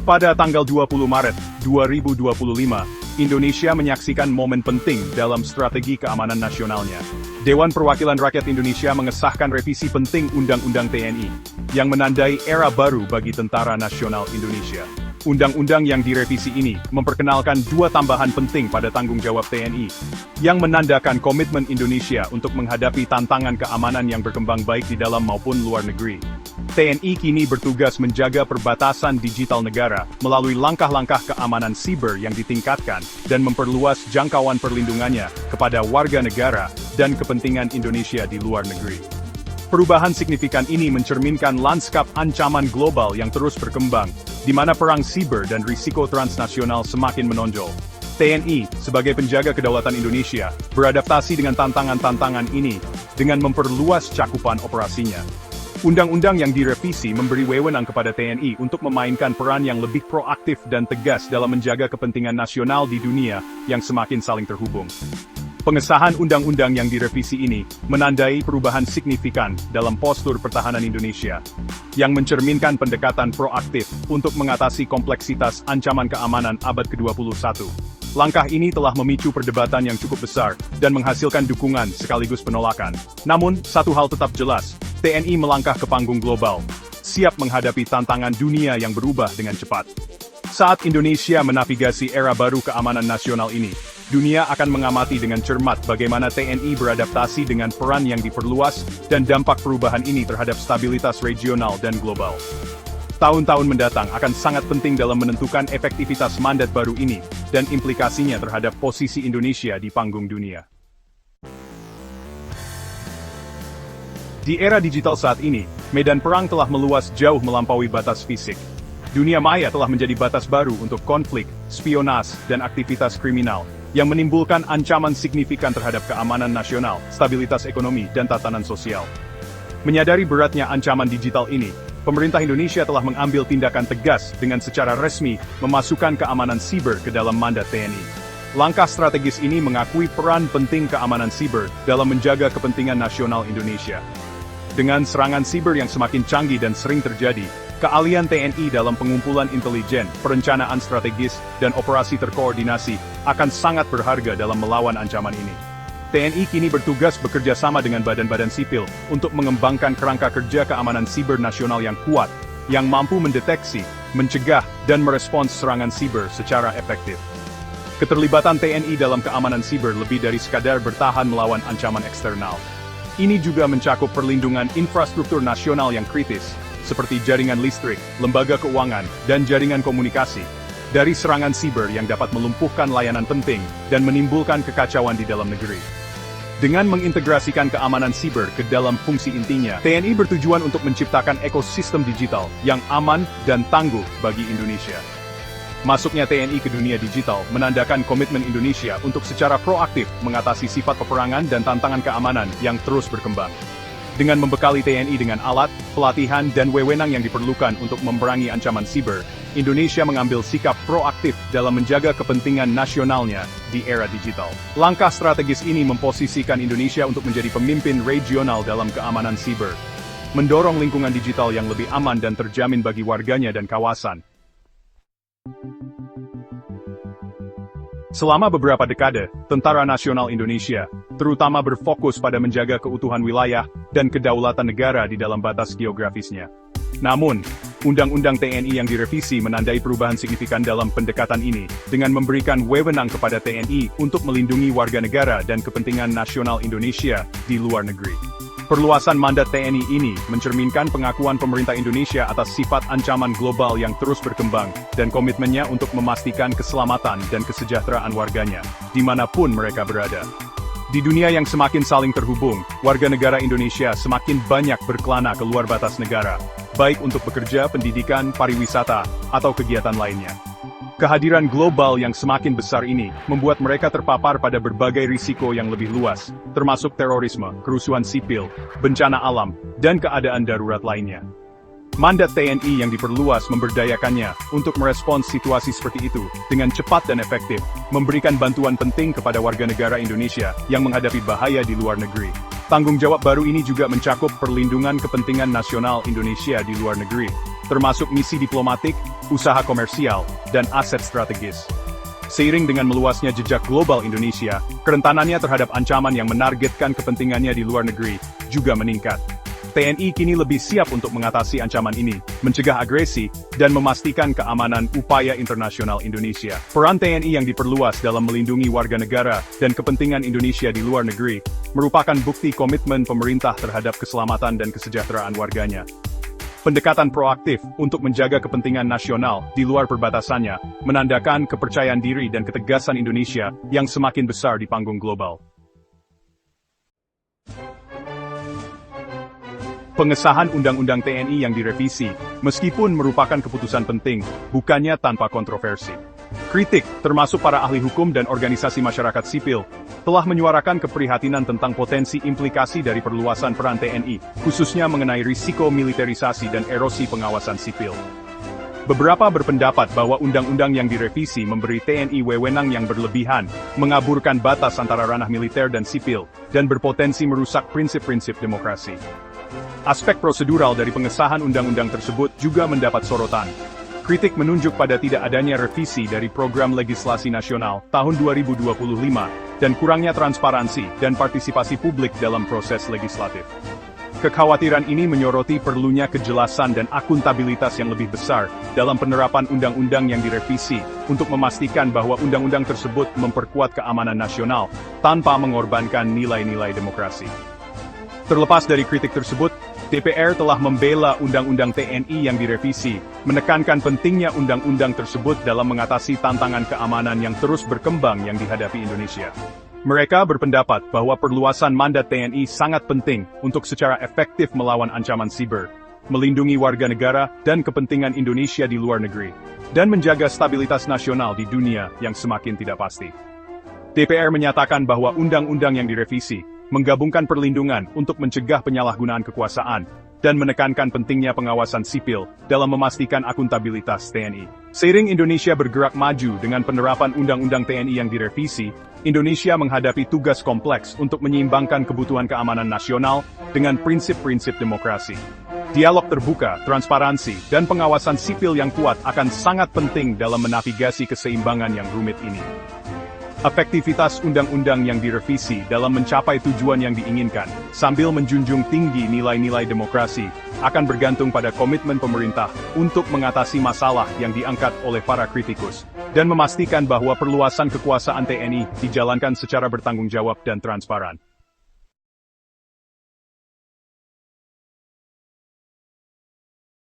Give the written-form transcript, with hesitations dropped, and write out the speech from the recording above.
Pada tanggal 20 Maret 2025, Indonesia menyaksikan momen penting dalam strategi keamanan nasionalnya. Dewan Perwakilan Rakyat Indonesia mengesahkan revisi penting Undang-Undang TNI, yang menandai era baru bagi Tentara Nasional Indonesia. Undang-undang yang direvisi ini memperkenalkan dua tambahan penting pada tanggung jawab TNI, yang menandakan komitmen Indonesia untuk menghadapi tantangan keamanan yang berkembang baik di dalam maupun luar negeri. TNI kini bertugas menjaga perbatasan digital negara melalui langkah-langkah keamanan siber yang ditingkatkan dan memperluas jangkauan perlindungannya kepada warga negara dan kepentingan Indonesia di luar negeri. Perubahan signifikan ini mencerminkan lanskap ancaman global yang terus berkembang, di mana perang siber dan risiko transnasional semakin menonjol. TNI, sebagai penjaga kedaulatan Indonesia, beradaptasi dengan tantangan-tantangan ini dengan memperluas cakupan operasinya. Undang-undang yang direvisi memberi wewenang kepada TNI untuk memainkan peran yang lebih proaktif dan tegas dalam menjaga kepentingan nasional di dunia yang semakin saling terhubung. Pengesahan undang-undang yang direvisi ini menandai perubahan signifikan dalam postur pertahanan Indonesia, yang mencerminkan pendekatan proaktif untuk mengatasi kompleksitas ancaman keamanan abad ke-21. Langkah ini telah memicu perdebatan yang cukup besar dan menghasilkan dukungan sekaligus penolakan. Namun, satu hal tetap jelas, TNI melangkah ke panggung global, siap menghadapi tantangan dunia yang berubah dengan cepat. Saat Indonesia menavigasi era baru keamanan nasional ini, dunia akan mengamati dengan cermat bagaimana TNI beradaptasi dengan peran yang diperluas dan dampak perubahan ini terhadap stabilitas regional dan global. Tahun-tahun mendatang akan sangat penting dalam menentukan efektivitas mandat baru ini dan implikasinya terhadap posisi Indonesia di panggung dunia. Di era digital saat ini, medan perang telah meluas jauh melampaui batas fisik. Dunia maya telah menjadi batas baru untuk konflik, spionase, dan aktivitas kriminal, yang menimbulkan ancaman signifikan terhadap keamanan nasional, stabilitas ekonomi, dan tatanan sosial. Menyadari beratnya ancaman digital ini, pemerintah Indonesia telah mengambil tindakan tegas dengan secara resmi memasukkan keamanan siber ke dalam mandat TNI. Langkah strategis ini mengakui peran penting keamanan siber dalam menjaga kepentingan nasional Indonesia. Dengan serangan siber yang semakin canggih dan sering terjadi, keahlian TNI dalam pengumpulan intelijen, perencanaan strategis, dan operasi terkoordinasi akan sangat berharga dalam melawan ancaman ini. TNI kini bertugas bekerja sama dengan badan-badan sipil untuk mengembangkan kerangka kerja keamanan siber nasional yang kuat, yang mampu mendeteksi, mencegah, dan merespons serangan siber secara efektif. Keterlibatan TNI dalam keamanan siber lebih dari sekadar bertahan melawan ancaman eksternal. Ini juga mencakup perlindungan infrastruktur nasional yang kritis, seperti jaringan listrik, lembaga keuangan, dan jaringan komunikasi, dari serangan siber yang dapat melumpuhkan layanan penting dan menimbulkan kekacauan di dalam negeri. Dengan mengintegrasikan keamanan siber ke dalam fungsi intinya, TNI bertujuan untuk menciptakan ekosistem digital yang aman dan tangguh bagi Indonesia. Masuknya TNI ke dunia digital menandakan komitmen Indonesia untuk secara proaktif mengatasi sifat peperangan dan tantangan keamanan yang terus berkembang. Dengan membekali TNI dengan alat, pelatihan, dan wewenang yang diperlukan untuk memerangi ancaman siber, Indonesia mengambil sikap proaktif dalam menjaga kepentingan nasionalnya di era digital. Langkah strategis ini memposisikan Indonesia untuk menjadi pemimpin regional dalam keamanan siber, mendorong lingkungan digital yang lebih aman dan terjamin bagi warganya dan kawasan. Selama beberapa dekade, Tentara Nasional Indonesia, terutama berfokus pada menjaga keutuhan wilayah dan kedaulatan negara di dalam batas geografisnya. Namun, Undang-Undang TNI yang direvisi menandai perubahan signifikan dalam pendekatan ini, dengan memberikan wewenang kepada TNI untuk melindungi warga negara dan kepentingan nasional Indonesia di luar negeri. Perluasan mandat TNI ini mencerminkan pengakuan pemerintah Indonesia atas sifat ancaman global yang terus berkembang, dan komitmennya untuk memastikan keselamatan dan kesejahteraan warganya, dimanapun mereka berada. Di dunia yang semakin saling terhubung, warga negara Indonesia semakin banyak berkelana ke luar batas negara, baik untuk bekerja, pendidikan, pariwisata, atau kegiatan lainnya. Kehadiran global yang semakin besar ini membuat mereka terpapar pada berbagai risiko yang lebih luas, termasuk terorisme, kerusuhan sipil, bencana alam, dan keadaan darurat lainnya. Mandat TNI yang diperluas memberdayakannya untuk merespons situasi seperti itu dengan cepat dan efektif, memberikan bantuan penting kepada warga negara Indonesia yang menghadapi bahaya di luar negeri. Tanggung jawab baru ini juga mencakup perlindungan kepentingan nasional Indonesia di luar negeri. termasuk misi diplomatik, usaha komersial, dan aset strategis. Seiring dengan meluasnya jejak global Indonesia, kerentanannya terhadap ancaman yang menargetkan kepentingannya di luar negeri juga meningkat. TNI kini lebih siap untuk mengatasi ancaman ini, mencegah agresi, dan memastikan keamanan upaya internasional Indonesia. Peran TNI yang diperluas dalam melindungi warga negara dan kepentingan Indonesia di luar negeri, merupakan bukti komitmen pemerintah terhadap keselamatan dan kesejahteraan warganya. Pendekatan proaktif untuk menjaga kepentingan nasional di luar perbatasannya, menandakan kepercayaan diri dan ketegasan Indonesia yang semakin besar di panggung global. Pengesahan Undang-Undang TNI yang direvisi, meskipun merupakan keputusan penting, bukannya tanpa kontroversi. Kritik, termasuk para ahli hukum dan organisasi masyarakat sipil, telah menyuarakan keprihatinan tentang potensi implikasi dari perluasan peran TNI, khususnya mengenai risiko militerisasi dan erosi pengawasan sipil. Beberapa berpendapat bahwa undang-undang yang direvisi memberi TNI wewenang yang berlebihan, mengaburkan batas antara ranah militer dan sipil, dan berpotensi merusak prinsip-prinsip demokrasi. Aspek prosedural dari pengesahan undang-undang tersebut juga mendapat sorotan. Kritik menunjuk pada tidak adanya revisi dari program legislasi nasional tahun 2025, dan kurangnya transparansi dan partisipasi publik dalam proses legislatif. Kekhawatiran ini menyoroti perlunya kejelasan dan akuntabilitas yang lebih besar dalam penerapan undang-undang yang direvisi, untuk memastikan bahwa undang-undang tersebut memperkuat keamanan nasional, tanpa mengorbankan nilai-nilai demokrasi. Terlepas dari kritik tersebut, DPR telah membela Undang-Undang TNI yang direvisi, menekankan pentingnya undang-undang tersebut dalam mengatasi tantangan keamanan yang terus berkembang yang dihadapi Indonesia. Mereka berpendapat bahwa perluasan mandat TNI sangat penting untuk secara efektif melawan ancaman siber, melindungi warga negara dan kepentingan Indonesia di luar negeri, dan menjaga stabilitas nasional di dunia yang semakin tidak pasti. DPR menyatakan bahwa undang-undang yang direvisi menggabungkan perlindungan untuk mencegah penyalahgunaan kekuasaan, dan menekankan pentingnya pengawasan sipil dalam memastikan akuntabilitas TNI. Seiring Indonesia bergerak maju dengan penerapan Undang-Undang TNI yang direvisi, Indonesia menghadapi tugas kompleks untuk menyeimbangkan kebutuhan keamanan nasional dengan prinsip-prinsip demokrasi. Dialog terbuka, transparansi, dan pengawasan sipil yang kuat akan sangat penting dalam menavigasi keseimbangan yang rumit ini. Efektivitas undang-undang yang direvisi dalam mencapai tujuan yang diinginkan, sambil menjunjung tinggi nilai-nilai demokrasi, akan bergantung pada komitmen pemerintah untuk mengatasi masalah yang diangkat oleh para kritikus, dan memastikan bahwa perluasan kekuasaan TNI dijalankan secara bertanggung jawab dan transparan.